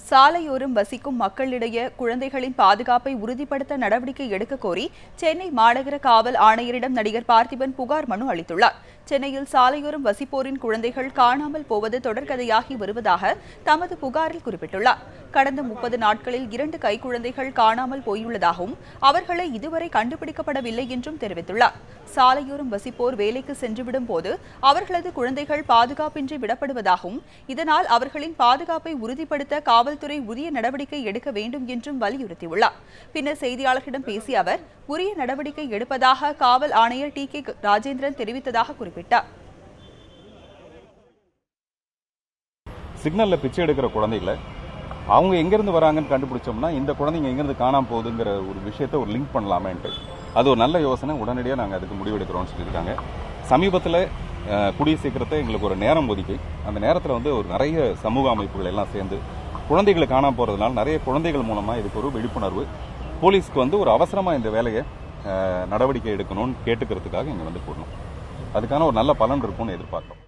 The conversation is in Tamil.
சாலையோரம் வசிக்கும் மக்களிடையே குழந்தைகளின் பாதுகாப்பை உறுதிப்படுத்த நடவடிக்கை எடுக்க கோரி சென்னை மாநகர காவல் ஆணையரிடம் நடிகர் பார்த்திபன் புகார் மனு அளித்துள்ளார். சென்னையில் சாலையோரம் வசிப்போரின் குழந்தைகள் காணாமல் போவது தொடர்கதையாகி வருவதாக தமது புகாரில் குறிப்பிட்டுள்ளார். கடந்த 30 நாட்களில் 2 கைக்குழந்தைகள் காணாமல் போயுள்ளதாகவும் அவர்களை இதுவரை கண்டுபிடிக்கப்படவில்லை என்றும் தெரிவித்துள்ளார். சாலையோரம் வசிப்போர் வேலைக்கு சென்றுவிடும் போது அவர்களது குழந்தைகள் பாதுகாப்பின்றி விடப்படுவதாகவும் இதனால் அவர்களின் பாதுகாப்பை உறுதிப்படுத்த காவல்துறை உரிய நடவடிக்கை எடுக்க வேண்டும் என்றும் வலியுறுத்தியுள்ளார். பின்னர் செய்தியாளர்களிடம் பேசிய அவர் உரிய நடவடிக்கை எடுப்பதாக காவல் ஆணையர் டி.கே. ராஜேந்திரன் தெரிவித்ததாக குறிப்பிட்டார். சிக்னல்ல பிச்சை எடுக்கிற குழந்தைகளை அவங்க எங்கிருந்து வராங்கன்னு கண்டுபிடிச்சோம்னா இந்த குழந்தைங்க எங்கிருந்து காணாம போகுதுங்கிற ஒரு விஷயத்தை ஒரு லிங்க் பண்ணலாமேன்ட்டு அது ஒரு நல்ல யோசனை. உடனடியாக நாங்கள் அதுக்கு முடிவெடுக்கிறோம்னு சொல்லியிருக்காங்க. சமீபத்தில் கூடிய சீக்கிரத்தை எங்களுக்கு ஒரு நேரம் ஒதுக்கி அந்த நேரத்தில் ஒரு நிறைய சமூக அமைப்புகள் எல்லாம் சேர்ந்து குழந்தைகளை காணாமல் போகிறதுனால நிறைய குழந்தைகள் மூலமாக இதுக்கு ஒரு விழிப்புணர்வு போலீஸ்க்கு ஒரு அவசரமாக இந்த வேலையை நடவடிக்கை எடுக்கணும்னு கேட்டுக்கிறதுக்காக இங்கே போடணும். அதுக்கான ஒரு நல்ல பலன் இருக்கும்னு எதிர்பார்க்கிறோம்.